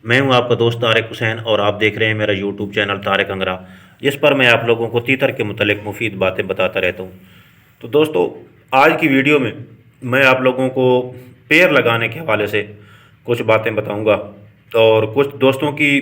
मैं हूं आपका दोस्त तारिक हुसैन और आप देख रहे हैं मेरा यूट्यूब चैनल तारिक अंगरा, जिस पर मैं आप लोगों को तीतर के मुतल्लिक मुफीद बातें बताता रहता हूं। तो दोस्तों, आज की वीडियो में मैं आप लोगों को पेड़ लगाने के हवाले से कुछ बातें बताऊंगा। और कुछ दोस्तों की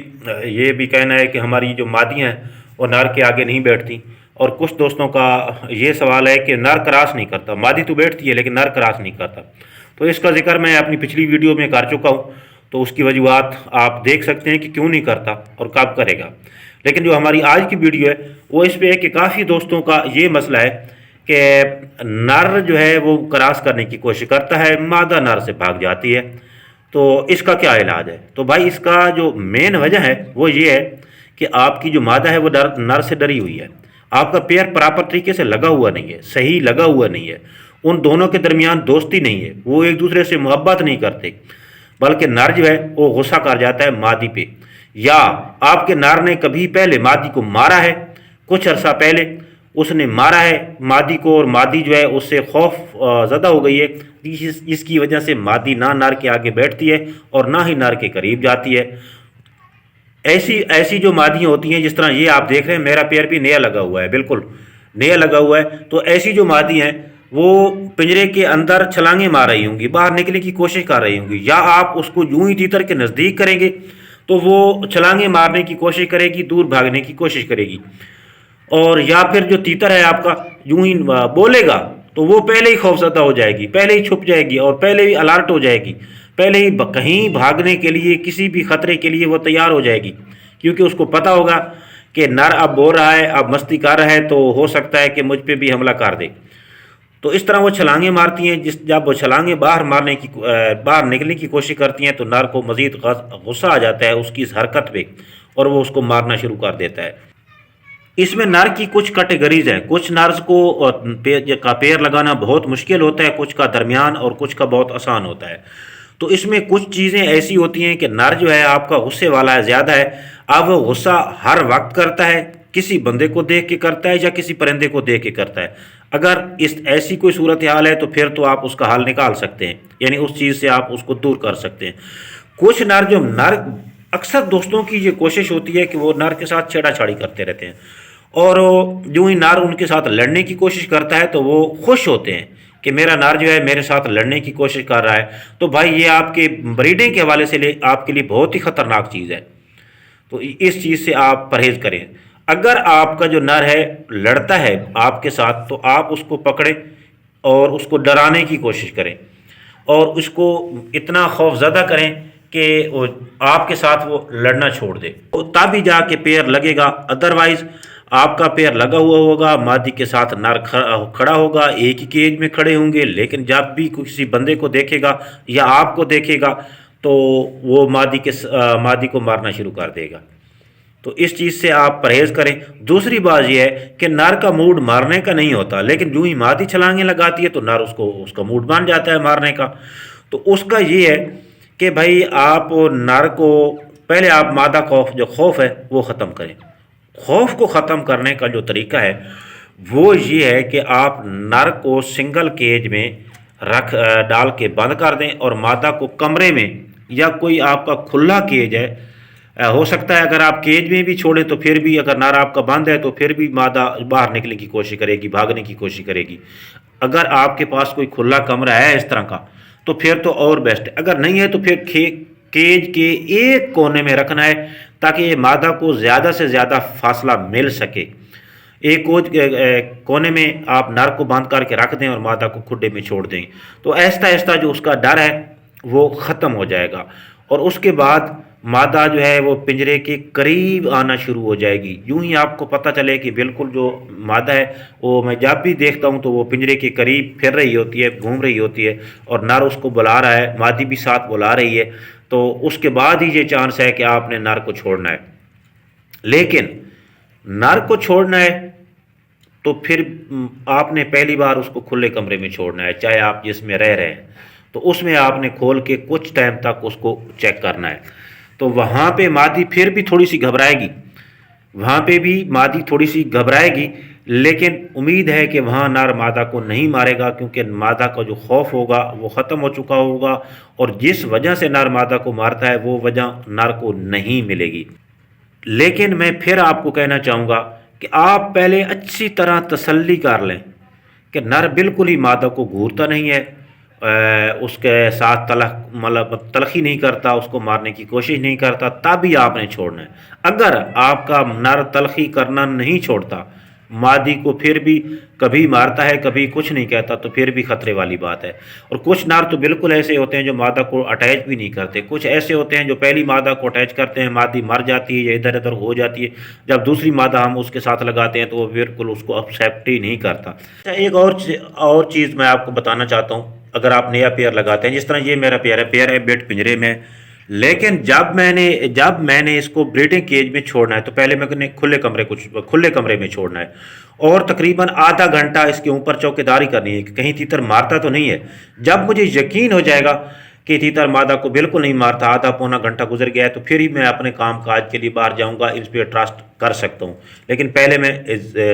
ये भी कहना है कि हमारी जो मादियाँ हैं वो नर के आगे नहीं बैठती, और कुछ दोस्तों का ये सवाल है कि नर क्रॉस नहीं करता। मादी तो बैठती है लेकिन नर क्रॉस नहीं करता। तो इसका जिक्र मैं अपनी पिछली वीडियो में कर चुका हूँ, तो उसकी वजूहत आप देख सकते हैं कि क्यों नहीं करता और कब करेगा। लेकिन जो हमारी आज की वीडियो है वो इस पे है कि काफ़ी दोस्तों का ये मसला है कि नर जो है वो क्रॉस करने की कोशिश करता है, मादा नर से भाग जाती है। तो इसका क्या इलाज है? तो भाई, इसका जो मेन वजह है वो ये है कि आपकी जो मादा है वो नर से डरी हुई है। आपका पेयर प्रॉपर तरीके से लगा हुआ नहीं है, सही लगा हुआ नहीं है। उन दोनों के दरमियान दोस्ती नहीं है, वो एक दूसरे से मोहब्बत नहीं करते, बल्कि नर जो है वो गुस्सा कर जाता है मादी पे। या आपके नर ने कभी पहले मादी को मारा है, कुछ अरसा पहले उसने मारा है मादी को, और मादी जो है उससे खौफ ज़्यादा हो गई है। इसकी वजह से मादी ना नर के आगे बैठती है और ना ही नर के करीब जाती है। ऐसी ऐसी जो मादियाँ होती हैं, जिस तरह ये आप देख रहे हैं मेरा पैर भी नया लगा हुआ है, बिल्कुल नया लगा हुआ है। तो ऐसी जो मादी हैं वो पिंजरे के अंदर छलांगे मार रही होंगी, बाहर निकलने की कोशिश कर रही होंगी, या आप उसको यूं ही तीतर के नज़दीक करेंगे तो वो छलांगे मारने की कोशिश करेगी, दूर भागने की कोशिश करेगी। और या फिर जो तीतर है आपका यूं ही बोलेगा तो वो पहले ही खौफजदा हो जाएगी, पहले ही छुप जाएगी और पहले ही अलर्ट हो जाएगी, पहले ही कहीं भागने के लिए, किसी भी खतरे के लिए वो तैयार हो जाएगी। क्योंकि उसको पता होगा कि नर अब बोल रहा है, अब मस्ती कर रहा है, तो हो सकता है कि मुझ पे भी हमला कर दे। तो इस तरह वो छलांगे मारती हैं। जब वो छलांगे बाहर निकलने की कोशिश करती हैं तो नर को मज़ीद गुस्सा आ जाता है उसकी इस हरकत पे, और वो उसको मारना शुरू कर देता है। इसमें नर की कुछ कैटेगरीज हैं। कुछ नर्स को पेड़ लगाना बहुत मुश्किल होता है, कुछ का दरमियान और कुछ का बहुत आसान होता है। तो इसमें कुछ चीज़ें ऐसी होती हैं कि नर जो है आपका गुस्से वाला है, ज़्यादा है। अब वो गुस्सा हर वक्त करता है, किसी बंदे को देख के करता है या किसी परिंदे को देख के करता है। अगर इस ऐसी कोई सूरत हाल है तो फिर तो आप उसका हल निकाल सकते हैं, यानी उस चीज़ से आप उसको दूर कर सकते हैं। कुछ नर अक्सर दोस्तों की ये कोशिश होती है कि वो नर के साथ छेड़ाछाड़ी करते रहते हैं, और यूं ही नर उनके साथ लड़ने की कोशिश करता है तो वो खुश होते हैं कि मेरा नर जो है मेरे साथ लड़ने की कोशिश कर रहा है। तो भाई, ये आपके ब्रीडिंग के हवाले से आपके लिए बहुत ही ख़तरनाक चीज़ है। तो इस चीज़ से आप परहेज़ करें। अगर आपका जो नर है लड़ता है आपके साथ तो आप उसको पकड़ें और उसको डराने की कोशिश करें, और उसको इतना खौफज़दा करें कि वो आपके साथ वो लड़ना छोड़ दे, तो तभी जाके पेयर लगेगा। अदरवाइज़ आपका पेयर लगा हुआ होगा, मादी के साथ नर खड़ा होगा, एक ही केज में खड़े होंगे, लेकिन जब भी किसी बंदे को देखेगा या आपको देखेगा तो वो मादी को मारना शुरू कर देगा। तो इस चीज़ से आप परहेज़ करें। दूसरी बात यह है कि नर का मूड मारने का नहीं होता, लेकिन जो ही मादी छलांगे लगाती है तो नर उसका मूड बन जाता है मारने का। तो उसका ये है कि भाई, आप नर को पहले आप मादा जो खौफ है वो ख़त्म करें। खौफ को ख़त्म करने का जो तरीका है वो ये है कि आप नर को सिंगल केज में डाल के बंद कर दें, और मादा को कमरे में, या कोई आपका खुला केज है, हो सकता है अगर आप केज में भी छोड़ें तो फिर भी, अगर नर आपका बंद है तो फिर भी मादा बाहर निकलने की कोशिश करेगी, भागने की कोशिश करेगी। अगर आपके पास कोई खुला कमरा है इस तरह का तो फिर तो और बेस्ट है। अगर नहीं है तो फिर केज के एक कोने में रखना है, ताकि ये मादा को ज़्यादा से ज़्यादा फासला मिल सके। एक कोने में आप नर को बांध करके रख दें और मादा को खुड्डे में छोड़ दें, तो आहिस्ता आहिस्ता जो उसका डर है वो ख़त्म हो जाएगा, और उसके बाद मादा जो है वो पिंजरे के करीब आना शुरू हो जाएगी। यूं ही आपको पता चले कि बिल्कुल जो मादा है वो, मैं जब भी देखता हूं तो वो पिंजरे के करीब फिर रही होती है, घूम रही होती है, और नर उसको बुला रहा है, मादी भी साथ बुला रही है। तो उसके बाद ही ये चांस है कि आपने नर को छोड़ना है। लेकिन नर को छोड़ना है तो फिर आपने पहली बार उसको खुले कमरे में छोड़ना है, चाहे आप जिसमें रह रहे हैं तो उसमें आपने खोल के कुछ टाइम तक उसको चेक करना है। तो वहाँ पे मादी फिर भी थोड़ी सी घबराएगी, وہاں پہ بھی مادی تھوڑی سی گھبرائے گی، لیکن امید ہے کہ وہاں نر مادہ کو نہیں مارے گا، کیونکہ مادہ کا جو خوف ہوگا وہ ختم ہو چکا ہوگا، اور جس وجہ سے نر مادہ کو مارتا ہے وہ وجہ نر کو نہیں ملے گی۔ لیکن میں پھر آپ کو کہنا چاہوں گا کہ آپ پہلے اچھی طرح تسلی کر لیں کہ نر بالکل ہی مادہ کو گھورتا نہیں ہے، اس کے ساتھ مطلب تلخی نہیں کرتا، اس کو مارنے کی کوشش نہیں کرتا، تب ہی آپ نے چھوڑنا ہے۔ اگر آپ کا نر تلخی کرنا نہیں چھوڑتا، مادی کو پھر بھی کبھی مارتا ہے کبھی کچھ نہیں کہتا، تو پھر بھی خطرے والی بات ہے۔ اور کچھ نر تو بالکل ایسے ہوتے ہیں جو مادہ کو اٹیچ بھی نہیں کرتے، کچھ ایسے ہوتے ہیں جو پہلی مادہ کو اٹیچ کرتے ہیں، مادی مر جاتی ہے یا ادھر ادھر ہو جاتی ہے، جب دوسری مادہ ہم اس کے ساتھ لگاتے ہیں تو وہ بالکل اس کو ایکسیپٹ ہی نہیں کرتا۔ ایک اور چیز میں آپ کو بتانا چاہتا ہوں، اگر آپ نیا پیئر لگاتے ہیں، جس طرح یہ میرا پیئر ہے بیٹ پنجرے میں، لیکن جب میں نے اس کو بریڈنگ کیج میں چھوڑنا ہے تو پہلے میں نے کھلے کمرے میں چھوڑنا ہے، اور تقریباً آدھا گھنٹہ اس کے اوپر چوکیداری کرنی ہے کہ کہیں تیتر مارتا تو نہیں ہے۔ جب مجھے یقین ہو جائے گا کہ تیتر مادہ کو بالکل نہیں مارتا، آدھا پونا گھنٹہ گزر گیا ہے، تو پھر ہی میں اپنے کام کاج کے لیے باہر جاؤں گا، اس پہ ٹرسٹ کر سکتا ہوں۔ لیکن پہلے میں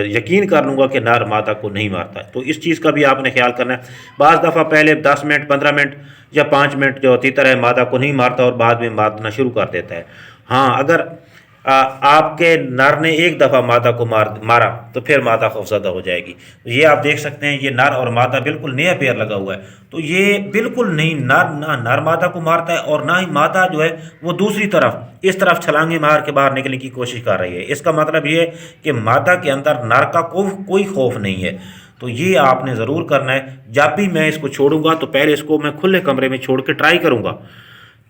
یقین کر لوں گا کہ نر مادہ کو نہیں مارتا ہے، تو اس چیز کا بھی آپ نے خیال کرنا ہے۔ بعض دفعہ پہلے 10 منٹ 15 منٹ یا 5 منٹ جو تیتر ہے مادہ کو نہیں مارتا اور بعد میں مارنا شروع کر دیتا ہے۔ ہاں، اگر آپ کے نر نے ایک دفعہ مادہ کو مارا تو پھر مادہ خوفزدہ ہو جائے گی۔ یہ آپ دیکھ سکتے ہیں، یہ نر اور مادہ بالکل نیا پیئر لگا ہوا ہے، تو یہ بالکل نہیں نہ نر مادہ کو مارتا ہے، اور نہ ہی مادہ جو ہے وہ دوسری طرف اس طرف چھلانگیں مار کے باہر نکلنے کی کوشش کر رہی ہے۔ اس کا مطلب یہ ہے کہ مادہ کے اندر نر کا کوئی خوف نہیں ہے۔ تو یہ آپ نے ضرور کرنا ہے، جب بھی میں اس کو چھوڑوں گا تو پہلے اس کو میں کھلے کمرے میں چھوڑ کے ٹرائی کروں گا،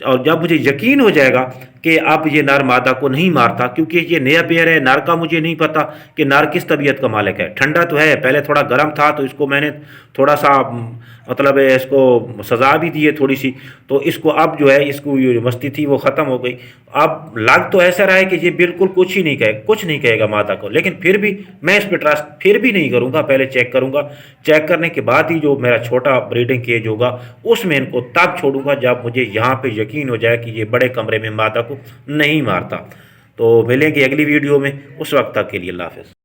اور جب مجھے یقین ہو جائے گا کہ اب یہ نر مادہ کو نہیں مارتا، کیونکہ یہ نیا پیئر ہے، نر کا مجھے نہیں پتا کہ نر کس طبیعت کا مالک ہے۔ ٹھنڈا تو ہے، پہلے تھوڑا گرم تھا تو اس کو میں نے تھوڑا سا مطلب اس کو سزا بھی دی ہے تھوڑی سی، تو اس کو اب جو ہے اس کو یہ مستی تھی وہ ختم ہو گئی۔ اب لگ تو ایسا رہا ہے کہ یہ بالکل کچھ نہیں کہے گا مادہ کو، لیکن پھر بھی میں اس پہ ٹرسٹ پھر بھی نہیں کروں گا، پہلے چیک کروں گا۔ چیک کرنے کے بعد ہی جو میرا چھوٹا بریڈنگ کیج ہوگا اس میں ان کو تب چھوڑوں گا جب مجھے یہاں پہ یقین ہو جائے کہ یہ بڑے کمرے میں مادہ کو نہیں مارتا۔ تو ملیں گے اگلی ویڈیو میں، اس وقت تک کے لیے اللہ حافظ۔